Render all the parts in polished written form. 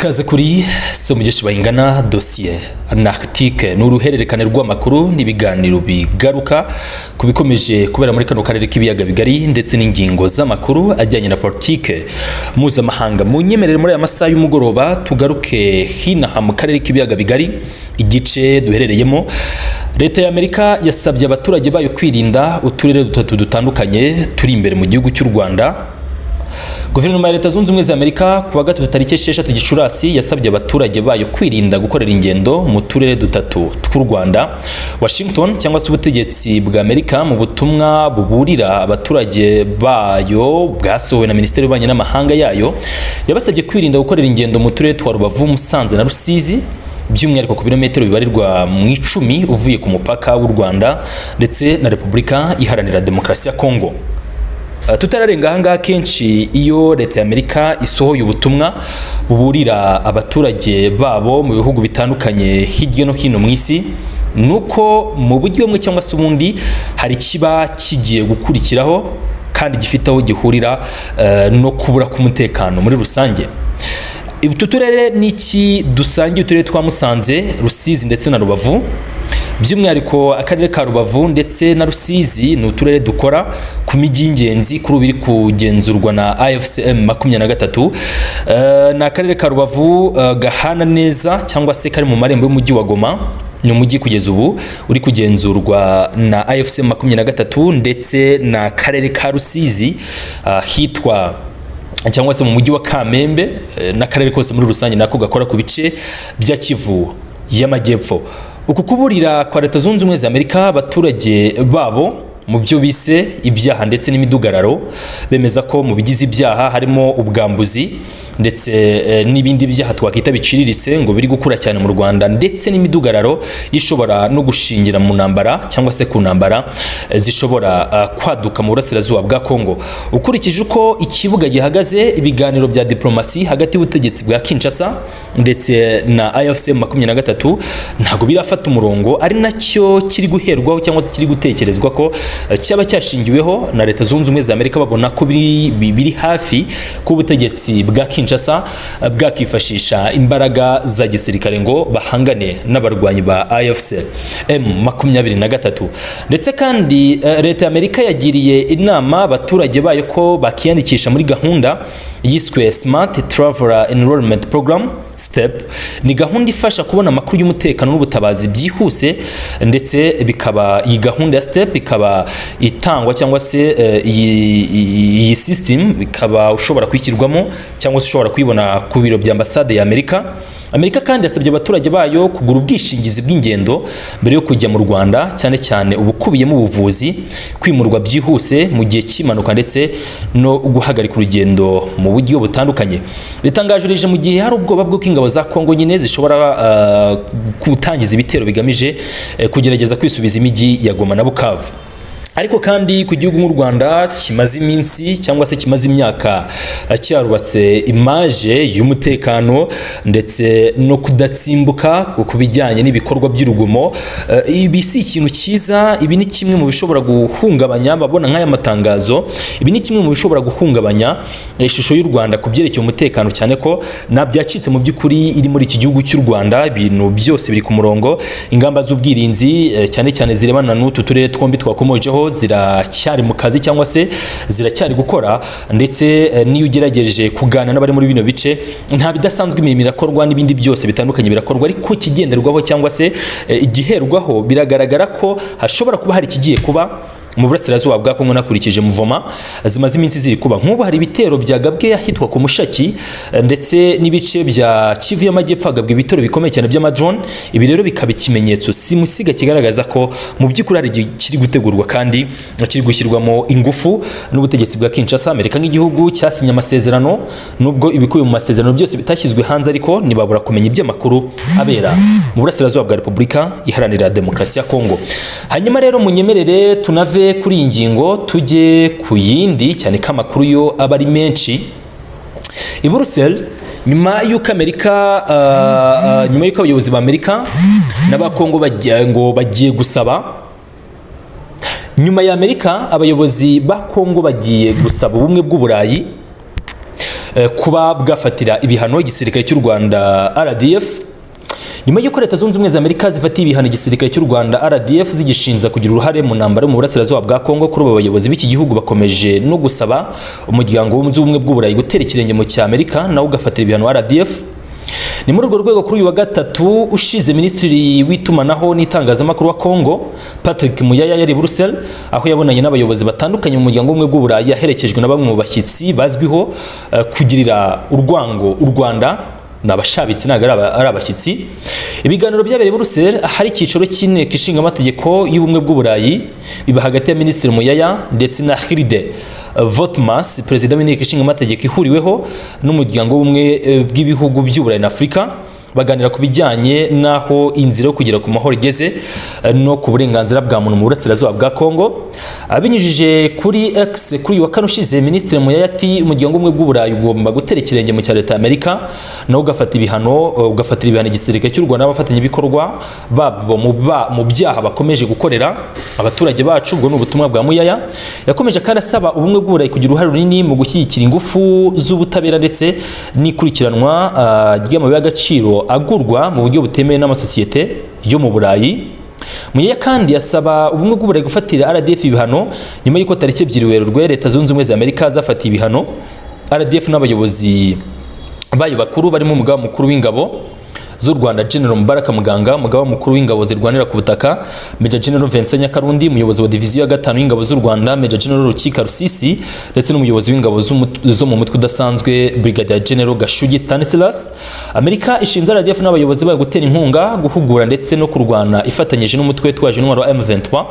Ikaze kuri Somugeshi Bayingana Dossier Analytique n'uruhererekane rw'amakuru n'ibiganiro bigaruka kubikomeje kubera muri kano karere k'ibiyaga bigari ndetse n'ingingo z'amakuru ajyanye na politike mpuzamahanga. Mu nyemerere muri aya masaha y'umugoroba tugaruke hinaha mu karere k'ibiyaga bigari igice duherereyemo. Leta ya Amerika yasabye abaturage bayo kwirinda uturere dutatu dutandukanye turi imbere mu gihugu cy'u Rwanda. Guverinoma ya Leta Zunze Ubumwe za Amerika kuwa gatatu tariki 6 Gicurasi yasabye abaturage bayo kwirinda gukorera ingendo mu turere dutatu tw'u Rwanda. Washington cyangwa se ubutegetsi bwa Amerika mu butumwa buburira abaturage bayo bwasohowe na Minisiteri y'Ububanyi n'Amahanga yayo yabasabye kwirinda gukorera ingendo mu turere twa Rubavu, Musanze na Rusizi, by'umwihariko ku birometero bibarirwa mu 10 uvuye ku mupaka w'u Rwanda ndetse na Repubulika Iharanira Demokarasi ya Kongo. Tutararenga ahangaha kenshi iyo Leta ya Amerika isohoye ubutumwa buburira abaturage babo mu bihugu bitandukanye hirya no hino mu isi, nuko mu buryo bumwe cyangwa se ubundi hari kiba kigiye gukurikiraho kandi gifite aho gihurira no kubura k'umutekano muri rusange. Utu turere niki dusangiye uturere twa Musanze, Rusizi ndetse na Rubavu. By'umwihariko akarere ka Rubavu ndetse na Rusizi ni uturere dukora ku mijyi y'ingenzi kuri biri kugenzurwa na AFCM 23. Na akarere ka Rubavu gahana neza cyangwa se kari mu marembo y'umujyi wa Goma, ni umujyi kugeza ubu uri kugenzurwa na AFCM 23, ndetse na karere ka Rusizi hitwa cyangwa se mu mujyi wa Kamembe, n'akarere kose muri rusange nako gakora ku bice bya Kivu y'Amajyepfo. Uku kuburira kwa Leta Zunze Ubumwe za Amerika abaturage babo mu byo bise ibyaha ndetse n'imidugararo, bemeza ko mu bigize ibyaha harimo ubwambuzi ndetse n'ibindi byaha twakita biciriritse ngo biri gukura cyane mu Rwanda, ndetse n'imidugararo ishobora no gushingira mu ntambara cyangwa se ku ntambara zishobora kwaduka mu burasirazuba bwa Kongo. Ukurikije uko ikibuga gihagaze, ibiganiro bya diplomasi hagati y'ubutegetsi bwa Kinshasa ndetse na AFCM 23 ntago birafata umurongo, ari nacyo kiri guherwaho cyangwa se kiri gutekerezwa ko cyaba cyashingiweho na Leta Zunze Ubumwe za Amerika, babona ko biri hafi ku butegetsi bwa Kinshasa bwakifashisha imbaraga za gisirikare ngo bahangane n'abarwanyi ba AFCM 23. Ndetse kandi Leta ya Amerika yagiriye inama abaturage bayo ko bakiyandikisha muri gahunda yiswe Smart Traveler Enrollment Program STEP. Ni gahunda ifasha kubona amakuru y'umutekano n'ubutabazi byihuse, ndetse bikaba iyi gahunda ya STEP ikaba itangwa cyangwa se iyi system bikaba ushobora kwishyirwamo cyangwa se ushobora kuyibona ku biro bya ambasade ya Amerika. Amerika kandi yasabye abaturage bayo kugura ubwishingizi bw'ingendo mbere yo kujya mu Rwanda, cyane cyane ubukubiyemo ubuvuzi, kwimurwa byihuse mu gihe cy'impanuka ndetse no guhagarika urugendo mu buryo butandukanye. Ritangaje mu gihe hari ubwoba bw'uko ingabo za Kongo nyine zishobora gutangiza ibitero bigamije kugerageza kwisubiza imijyi ya Goma na Bukavu. Ariko kandi ku gihugu mu Rwanda kimaze iminsi cyangwa se kimaze imyaka cyarubatse image y'umutekano ndetse no kudatsimbuka ku bijyanye n'ibikorwa by'urugomo. Ibi si ikintu cyiza, ibi ni kimwe mu bishobora guhungabanya, babona nk'aya matangazo, ibi ni kimwe mu bishobora guhungabanya ishusho y'u Rwanda ku byerekeye umutekano, cyane ko nabyacitse mu by'ukuri iri muri iki gihugu cy'u Rwanda. Ibintu byose biri ku murongo, ingamba z'ubwirinzi cyane cyane zirebana n'utu turere twombi twakomojeho ziracyari mu kazi cyangwa se ziracyari gukora, ndetse niyo ugerageje kugana n'abari muri bino bice nta bidasanzwe imirimo irakorwa n'ibindi byose bitandukanye birakorwa, ariko kigenderwaho cyangwa se igiherwaho biragaragara ko hashobora kuba hari kigiye kuba mu burasirazuba bwa Kongo nakurikije muvoma zimaze iminsi ziri kuba. Nk'ubu hari ibitero byagabwe ahitwa ku Mushaki ndetse n'ibice bya Kivu y'Amajyepfo hagabwe ibitero bikomeye cyane by'amadrone. Ibi rero bikaba ikimenyetso simusiga kigaragaza ko mu by'ukuri hari kiri gutegurwa kandi kiri gushyirwamo ingufu n'ubutegetsi bwa Kinshasa. Amerika nk'igihugu cyasinye amasezerano, nubwo ibikubiye mu masezerano byose bitashyizwe hanze, ariko nibabura kumenya iby'amakuru abera mu burasirazuba bwa Repubulika Iharanira Demokarasi ya Kongo. Hanyuma rero munyemerere tunave kuri iyi ngingo tujye ku yindi, cyane ko amakuru yo aba ari menshi. I Brussels nyuma y'uko abayobozi ba Amerika n'abakongo bagiye gusaba, nyuma ya Amerika abayobozi ba Kongo bagiye gusaba ubumwe bw'Uburayi kuba bwafatira ibihano igisirikare cy'u Rwanda RDF nyuma y'uko leta zunze ubumwe za Amerika zifatiye ibihano igisirikare cy'u Rwanda RDF zigishinza kugira uruhare mu ntambara mu burasirazuba bwa Kongo. Kuri abayobozi b'iki gihugu bakomeje no gusaba umuryango w'ubumwe bw'uburayi gutera ikirenge mu cya Amerika nawo ugafatira ibihano RDF. Ni muri urwo rwego kuri uyu wa gatatu ushize Minisitiri w'itumanaho n'itangazamakuru wa Kongo Patrick Muyaya yari Brussels, aho yabonanye n'abayobozi batandukanye mu muryango w'ubumwe bw'uburayi yaherekejwe na bamwe mu bashyitsi bazwiho kugirira urwango u Rwanda n'abashabitsi naga ari abashyitsi. Ibiganiro byabereye Brussels hari icyiciro cy'inteko ishinga amategeko y'ubumwe bw'uburayi biba hagati ya Minisitiri Muyaya ndetse na Hilde Votmas, perezida w'inteko ishinga amategeko ihuriweho n'umuryango w'ubumwe bw'ibihugu by'uburayi na Afurika, baganira ku bijyanye naho inzira yo kugera ku mahoro igeze no ku burenganzira bwa muntu mu burasirazuba bwa Kongo. Abinyujije kuri X kuri wa kane ushize, Minisitiri Muyaya ati umuryango umwe bw'uburayi ugomba gutera ikirenge mu cya leta ya Amerika nawo ugafatira ibihano igisirikare cy'u Rwanda n'abafatanyabikorwa babo mu byaha bakomeje gukorera abaturage bacu. Ubwo ni ubutumwa bwa Muyaya. Yakomeje kandi asaba ubumwe bw'uburayi kugira uruhare runini mu gushyigikira ingufu z'ubutabera ndetse n'ikurikiranwa ry'amabuye y'agaciro agurwa mu buryo butemewe n'amasosiyete yo mu Burayi. Muyaya kandi yasaba ubumwe bw'uburayi gufatira RDF ibihano nyuma y'uko tariki 2 Werurwe leta zunze ubumwe za Amerika zafatiye ibihano RDF n'abayobozi bayo bakuru barimo umugaba mukuru w'ingabo z'u Rwanda General Mubaraka Muganga, umugaba mukuru w'ingabo zirwanira ku butaka Major General Vincent Nyakarundi, umuyobozi wa diviziyo ya 5 y'ingabo z'u Rwanda Major General Rukika Rusisi ndetse n'umuyobozi w'ingabo zo mu mutwe udasanzwe Brigadier General Gashugi Stanislas. Amerika ishinze RDF n'abayobozi bayo gutera inkunga, guhugura ndetse no kurwana ifatanyije n'umutwe twaje intwaro wa M23.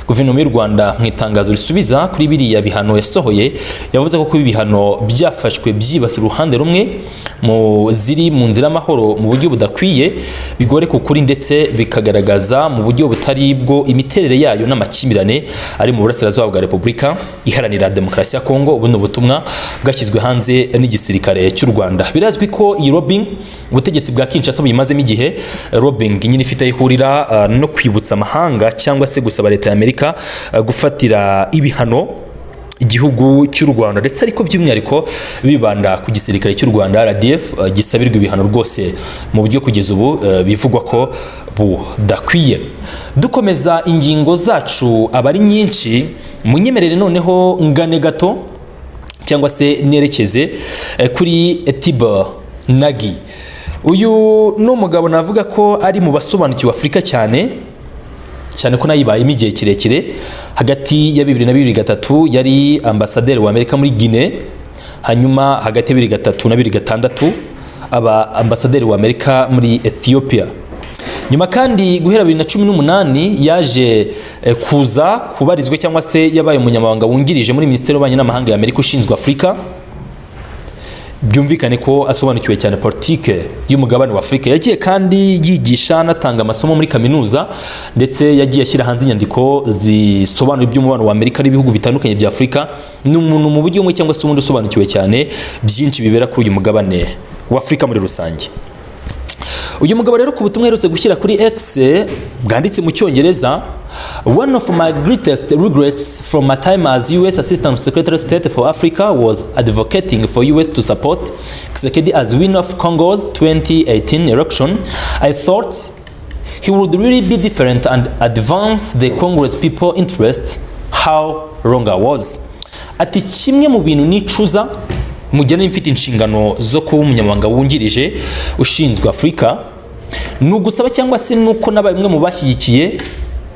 Guverinoma y'u Rwanda mu itangazo risubiza kuri biriya bihano yasohoye yavuze ko kuba ibihano byafashwe byibasira uruhande rumwe mu ziri mu nzira y'amahoro mu buryo budakwiye, bigore kukuri ndetse bikagaragaza mu buryo butari bwo imiterere yayo n'amakimirane ari mu burasirazuba bwa Repubulika Iharanira Demokarasi ya Kongo. Ubu ni ubutumwa bwashyizwe hanze n'igisirikare cy'u Rwanda. Birazwi ko iyi lobbying ubutegetsi bwa Kinshasa buyimazemo igihe. Lobbying nyine ifite ihurira no kwibutsa amahanga cyangwa se gusaba leta ya Amerika gufatira ibihano igihugu cy'u Rwanda ndetse ariko by'umwihariko bibanda ku gisirikare cy'u Rwanda RDF gisabirwa ibihano rwose mu buryo kugeza ubu bivugwa ko budakwiye. Dukomeza ingingo zacu abari nyinshi, munyemerere noneho ngane gato cyangwa se nerekeze kuri Tiba Nagi. Uyu no mugabo navuga ko ari mu basobanukiwe Afurika cyane ko nayibayemo igihe kirekire. Hagati ya 2023 yari ambasaderi wa Amerika muri Guinea, hanyuma hagati ya 2003 na 2006 aba ambasaderi wa Amerika muri Ethiopia. Nyuma kandi guhera 2018 yaje kuza kubarizwa cyangwa se yabaye umunyamabanga wungirije muri Minisiteri y'Ububanyi n'Amahanga ya Amerika ushinzwe Afurika. Byumvikane ko asobanukiwe cyane politike y'umugabane wa Afurika. Yagiye kandi yigisha anatanga amasomo muri kaminuza ndetse yagiye ashyira hanze inyandiko zisobanura iby'umubano wa Amerika n'ibihugu bitandukanye bya Afurika. Ni umuntu mu buryo umwe cyangwa se ubundi usobanukiwe cyane byinshi bibera kuri uyu mugabane wa Afurika muri rusange. Uyu mugabo rero ku butumwa herutse gushyira kuri X bwanditse mu Cyongereza: One of my greatest regrets from my time as US Assistant Secretary of State for Africa was advocating for US to support Thsisekedi as winner of Congo's 2018 election. I thought he would really be different and advance the Congolese people interest. How wrong I was. Ati kimwe mu bintu nicuza mu gihe mfite inshingano zo kuba umunyamabanga wungirije ushinzwe Afurika, ni ugusaba cyangwa se nuko n'abaye umwe mu bashyigikiye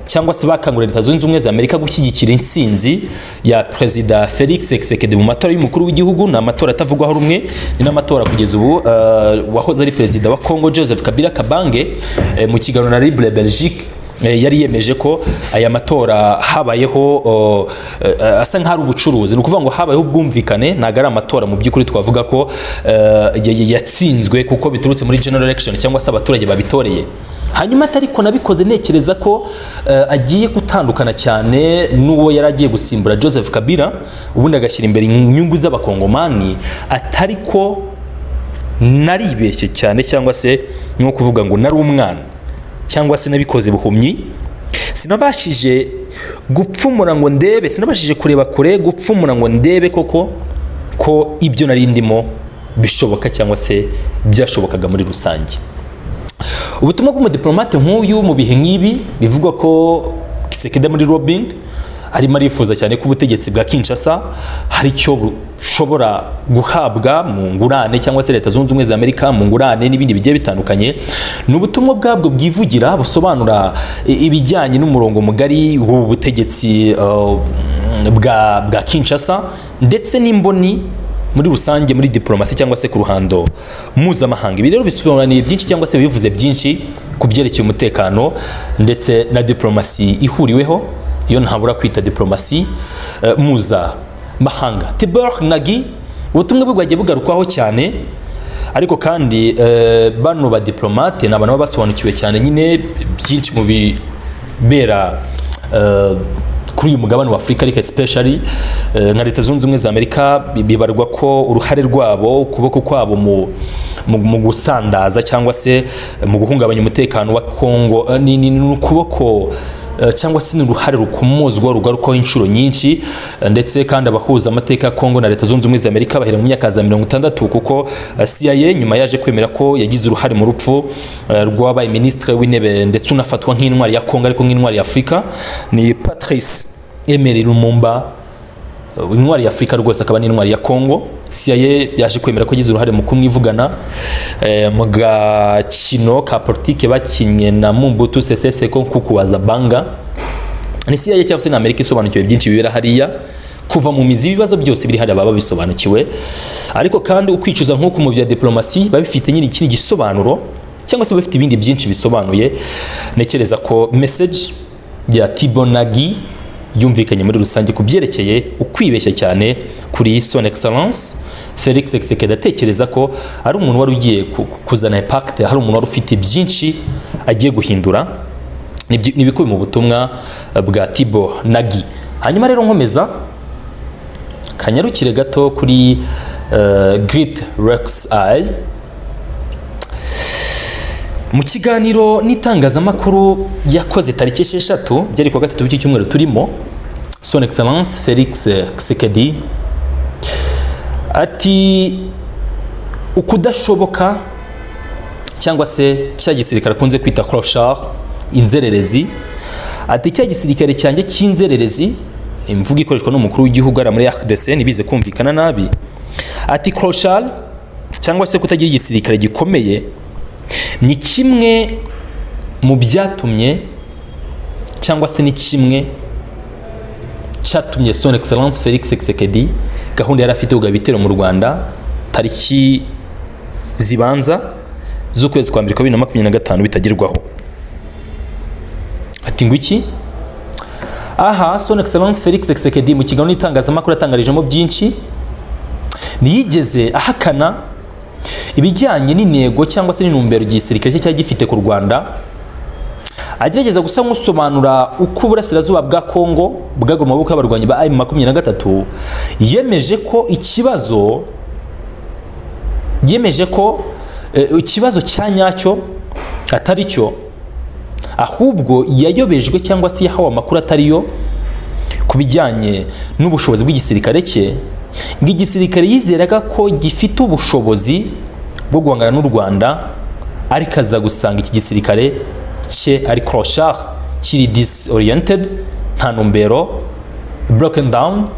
cyangwa se bakangurira Leta Zunze Ubumwe za Amerika gushyigikira intsinzi ya Perezida Felix Tshisekedi mu matora y'umukuru w'igihugu. Ni amatora atavugwaho rumwe, ni n'amatora kugeza ubu wahoze ari perezida wa Congo Joseph Kabila Kabange mu kiganiro na Libre Belgique yari yemeje ko aya matora habayeho asa nk'ari ubucuruzi. Ni ukuvuga ngo habayeho ubwumvikane, ntago ari amatora mu by'ukuri twavuga ko yatsinzwe kuko biturutse muri general election cyangwa se abaturage babitoreye. Hanyuma atariko nabikoze nekereza ko agiye gutandukana cyane n'uwo yari agiye gusimbura Joseph Kabila, ubundi agashyira imbere inyungu z'abakongomani. Atariko naribeshye cyane cyangwa se nko kuvuga ngo nari umwana cyangwa se nabikoze buhumyi. Sinabashije gupfumura ngo ndebe, sinabashije kureba kure gupfumura ngo ndebe koko ko ibyo nari ndimo bishoboka cyangwa se byashobokaga muri rusange. Ubutumwa bw'umudipolomate nk'uyu mu bihe nk'ibi bivugwa ko Thsisekedi muri lobbying arimo arifuza cyane ko ubutegetsi bwa Kinshasa hari icyo bushobora guhabwa mu ngurane cyangwa se Leta Zunze Ubumwe za Amerika mu ngurane n'ibindi bigiye bitandukanye. Ni ubutumwa bwabwo bwivugira busobanura ibijyanye n'umurongo mugari w'ubu butegetsi bwa Kinshasa ndetse n'imboni muri rusange muri diplomasi cyangwa se ku ruhando mpuzamahanga. Ibi rero bisobanuriye byinshi cyangwa se bivuze byinshi ku byerekeye umutekano ndetse na diplomasi ihuriweho, iyo ntabura kwita diplomasi mpuzamahanga. Tibor Nagi ubutumwa bwe bwagiye bugarukwaho cyane, ariko kandi bano ba diplomate ni abantu baba basobanukiwe cyane nyine byinshi mu bibera kuri uyu mugabane wa Afurika, ariko especially nka Leta Zunze Ubumwe za Amerika bibarwa ko uruhare rwabo, ukuboko kwabo mu gusandaza cyangwa se mu guhungabanya umutekano wa Kongo ni ukuboko cyangwa se n'uruhare rukomozwa rugarukaho inshuro nyinshi, ndetse kandi abahuza amateka ya Kongo na Leta Zunze Ubumwe za Amerika bahera mu myaka za 60, kuko CIA nyuma yaje kwemera ko yagize uruhare mu rupfu rw'abaye ministre w'intebe ndetse unafatwa nk'intwari ya Kongo ariko nk'intwari ya Afurika, ni Patrice Emery Lumumba, intwari ya Afurika rwose akaba n'intwari ya Kongo. CIA yaje kwemera ko yagize uruhare mu kumwivugana mu gakino ka politike bakinye na Mobutu Sese Seko kukuwaza banga. Ni CIA cyangwa se na Amerika isobanukiwe byinshi bibera hariya kuva mu mizi ibibazo byose biri hariya baba bisobanukiwe, ariko kandi ukwicuza nk'uko mu bya diplomasi babifite nyine ikindi gisobanuro cyangwa se bafite ibindi byinshi bisobanuye. Nekereza ko message ya Tibor Nagi yumvikanye muri rusange ku byerekeye ukwibeshya cyane kuri Son Excellence Felix Thsisekedi. Atekereza ko ari umuntu wari ugiye kuzana impact, hari umuntu wari ufite byinshi agiye guhindura. Nibikubiye mu butumwa bwa Tibor Nagi. Hanyuma rero nkomeza kanyarukire gato kuri Great Rex Eye mu kiganiro n'itangazamakuru yakoze tariki 6 byari ku gatatu w'icyumweru turimo. Son Excellence Felix Thsisekedi ati ukudashoboka cyangwa se cya gisirikare akunze kwita clochard, inzererezi. Ati cya gisirikare cyanjye cy'inzererezi, imvugo ikoreshwa n'umukuru w'igihugu ara muri RDC nibize kumvikana nabi. Ati clochard cyangwa se kutagira igisirikare gikomeye ni kimwe mu byatumye cyangwa se ni kimwe cyatumye Son Excellence Felix Thsisekedi gahunda yari afite ugaba ibitero mu Rwanda tariki zibanza z'ukwezi kwa mbere 2025 bitagerwaho. Ati ngwiki aha Son Excellence Felix Thsisekedi mu kiganiro n'itangazamakuru atangarijemo byinshi, niyigeze ahakana ibijyanye n'intego cyangwa se n'intumbero gisirikare cye cyari gifite ku Rwanda. Agerageza gusa nk'usobanura uko uburasirazuba bwa Kongo bwagwa mu maboko y'abarwanyi ba M23, yemeje ko ikibazo cya nyacyo atari cyo, ahubwo yayobejwe cyangwa se yahawe amakuru atariyo ku bijyanye n'ubushobozi bw'igisirikare cye. Igisirikare yizeraga ko gifite ubushobozi bwo guhangana n'u Rwanda, ariko aza gusanga iki gisirikare cye ari clochard, kiri disoriented, nta numbero, broken down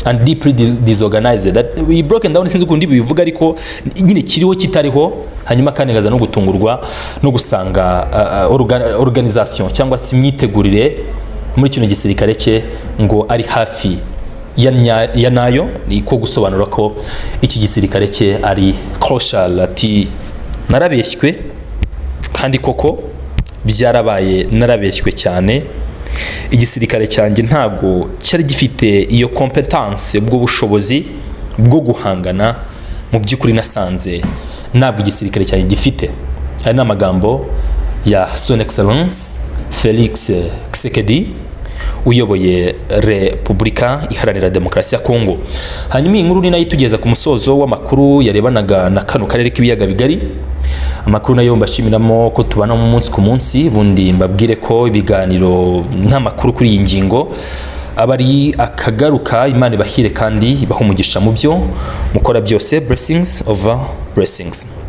and deeply disorganized. Broken down sinzi ukundi bivuga, ariko nyine kiriho kitariho. Hanyuma kandi ngaza no gutungurwa no gusanga organisation cyangwa se imyitegurire muri kino gisirikare cye ngo ari hafi ya nayo. Ni ko gusobanura ko iki gisirikare cye ari clochard. Ati narabeshywe kandi koko byarabaye, narabeshywe cyane. Igisirikare cyanjye ntago cyari gifite iyo competence bwo bushobozi bwo guhangana. Mu by'ukuri nasanze ntabwo igisirikare cyanjye gifite. Aya ni amagambo ya Son Excellence Felix Thsisekedi uyoboye Repubulika Iharanira Demokarasi ya Kongo. Hanyuma iyi nkuru ni nayo itugeza ku musozo w'amakuru yarebanaga na kano karere k'ibiyaga bigari. Amakuru nayo mbashimiramo ko tubana mu munsi ku munsi, bundi mbabwire ko ibiganiro n'amakuru kuri iyi ngingo abari akagaruka Imana ibahire kandi ibaha umugisha mu byo mukora byose. Blessings over blessings.